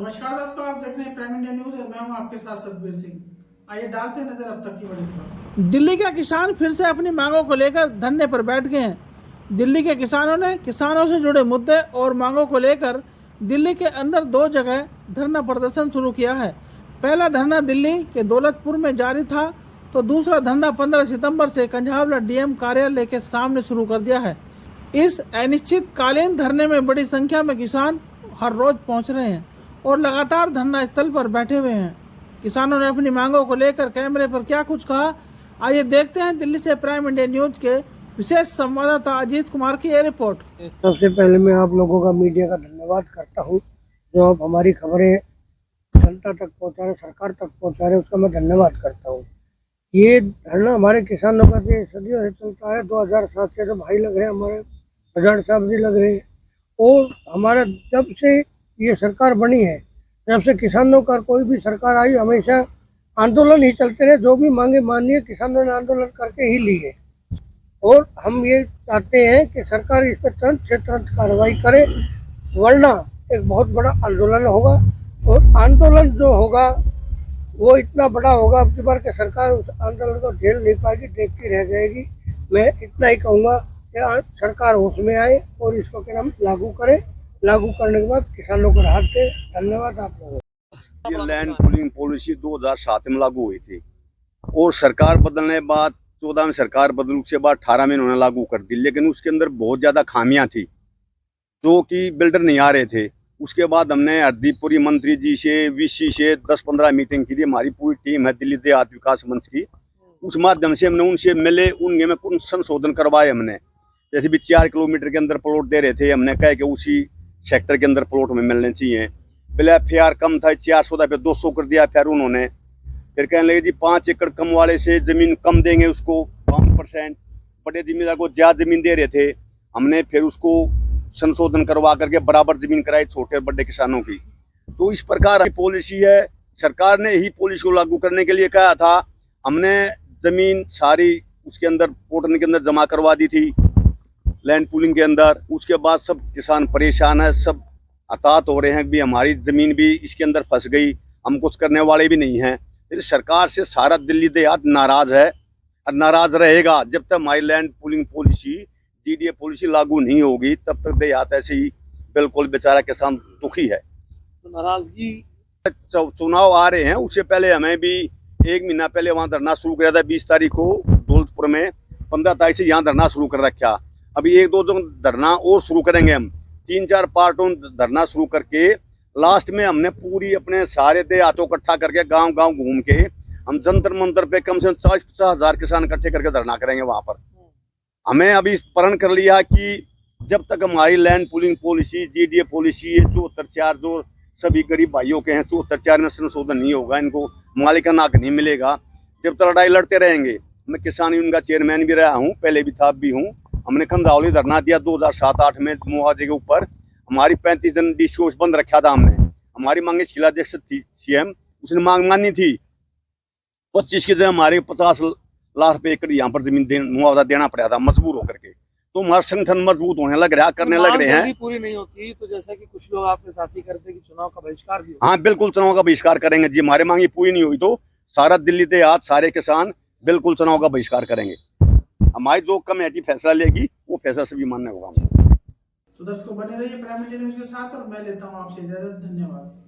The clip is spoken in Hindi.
नमस्कार दोस्तों, आप देख रहे हैं प्राइम इंडिया न्यूज और मैं हूं आपके साथ सतबीर सिंह। आइए डालते हैं नजर अब तक की बड़ी खबर। दिल्ली के किसान फिर से अपनी मांगों को लेकर धरने पर बैठ गए हैं। दिल्ली के किसानों ने किसानों से जुड़े मुद्दे और मांगों को लेकर दिल्ली के अंदर 2 जगह धरना प्रदर्शन शुरू किया है। पहला धरना दिल्ली के दौलतपुर में जारी था, तो दूसरा धरना 15 सितंबर से कंझावला डीएम कार्यालय के सामने शुरू कर दिया है। इस अनिश्चितकालीन धरने में बड़ी संख्या में किसान हर रोज पहुंच रहे हैं और लगातार धरना स्थल पर बैठे हुए हैं। किसानों ने अपनी मांगों को लेकर कैमरे पर क्या कुछ कहा, आइए देखते हैं। दिल्ली से प्राइम इंडिया न्यूज के विशेष संवाददाता अजीत कुमार की ये रिपोर्ट। सबसे पहले मैं आप लोगों का मीडिया का धन्यवाद करता हूं, जो आप हमारी खबरें जनता तक पहुंचा रहे, सरकार तक पहुंचा रहे, उसका मैं धन्यवाद करता हूं। ये धरना हमारे किसानों का सदियों से चलता है। 2007 से तो भाई लग रहे हैं, हमारे प्रधान साहब जी लग रहे हैं, और हमारा जब से ये सरकार बनी है, जब से किसानों का कोई भी सरकार आई, हमेशा आंदोलन ही चलते रहे। जो भी मांगे माननीय किसानों ने आंदोलन करके ही ली है, और हम ये चाहते हैं कि सरकार इस पर तुरंत से तुरंत कार्रवाई करे, वरना एक बहुत बड़ा आंदोलन होगा। और आंदोलन जो होगा वो इतना बड़ा होगा अब की बार कि सरकार उस आंदोलन को झेल नहीं पाएगी, देखती रह जाएगी। मैं इतना ही कहूँगा कि सरकार होश में आए और इसको क्या नाम लागू करे, लागू करने के बाद किसानों को राहत दे। धन्यवाद आप लोगों को। ये लैंड पूलिंग पॉलिसी 2007 में लागू हुई थी, और सरकार बदलने के बाद 14 में सरकार बदलने के बाद 18 में इन्होंने लागू कर दी, लेकिन उसके अंदर बहुत ज़्यादा खामियां थी, जो कि बिल्डर नहीं आ रहे थे। उसके बाद हमने हरदीपपुरी मंत्री जी से, वीसी से 10-15 मीटिंग की थी। हमारी पूरी टीम है दिल्ली देहात विकास मंच की, उस माध्यम से हमने उनसे मिले, उनके में कुछ संशोधन करवाए हमने। जैसे भी 4 किलोमीटर के अंदर प्लॉट दे रहे थे, हमने कहा कि उसी सेक्टर के अंदर प्लॉट में मिलने चाहिए। पहले एफआईआर कम था, 400 पे 200 कर दिया फिर उन्होंने। फिर कहने लगे जी 5 एकड़ कम वाले से जमीन कम देंगे, उसको 5%। बड़े जमींदार को ज्यादा जमीन दे रहे थे, हमने फिर उसको संशोधन करवा करके बराबर जमीन कराई छोटे बड़े किसानों की। तो इस प्रकार की पॉलिसी है। सरकार ने ही पॉलिसी को लागू करने के लिए कहा था। हमने जमीन सारी उसके अंदर पोर्टल के अंदर जमा करवा दी थी, लैंड पूलिंग के अंदर। उसके बाद सब किसान परेशान है, सब हताहत हो रहे हैं कि हमारी जमीन भी इसके अंदर फंस गई, हम कुछ करने वाले भी नहीं हैं। फिर सरकार से सारा दिल्ली देहात नाराज है और नाराज रहेगा जब तक हमारी land pooling policy, GDA policy लागू नहीं होगी, तब तक देहात ऐसे ही बिल्कुल बेचारा किसान दुखी है। तो नाराजगी, चुनाव आ रहे हैं, उससे पहले हमें भी 1 महीना पहले वहाँ धरना शुरू किया था। 20 तारीख को दौलतपुर में, 15 तारीख से यहाँ धरना शुरू कर रखा। अभी 1-2 धरना और शुरू करेंगे हम, 3-4 पार्टों धरना शुरू करके लास्ट में हमने पूरी अपने सारे देहातों इकट्ठा करके गांव गांव घूम के हम जंतर मंतर पे कम से कम 40-50 हजार किसान इकट्ठे करके धरना करेंगे वहां पर। हमें अभी प्रण कर लिया कि जब तक हमारी land pooling policy, GDA policy है 74-4 जो सभी गरीब भाइयों के हैं, 74-4 में संशोधन नहीं होगा, इनको मालिकाना हक नहीं मिलेगा, जब तक लड़ाई लड़ते रहेंगे। मैं किसान यूनियन का चेयरमैन भी रहा हूँ, पहले भी था, भी हूँ। हमने कंधावली धरना दिया 2007-8 में मुआवजे के ऊपर। हमारी 35 दिन डिस्कोर्स बंद रखा था हमने। हमारी मांगे शिलाध्यक्ष थी सीएम, उसने मांग मानी थी 25 की जगह हमारे 50 लाख रुपए एकड़ यहाँ पर जमीन मुआवजा देना पड़ा था, मजबूर होकर के। तो हमारा संगठन मजबूत होने लग रहा, करने लग रहे हैं। पूरी नहीं होती तो जैसा कि कुछ लोग आपके साथी करते कि चुनाव का बहिष्कार भी। हाँ बिल्कुल, चुनाव का बहिष्कार करेंगे जी। हमारी मांगी पूरी नहीं हुई तो सारा दिल्ली देहात, सारे किसान बिल्कुल चुनाव का बहिष्कार करेंगे। हमारी जो कमेटी फैसला लेगी वो फैसला सभी मान्य होगा। तो दर्शकों बने रहिए प्राइम इंडिया न्यूज के साथ और मैं लेता हूँ आपसे इजाजत। धन्यवाद।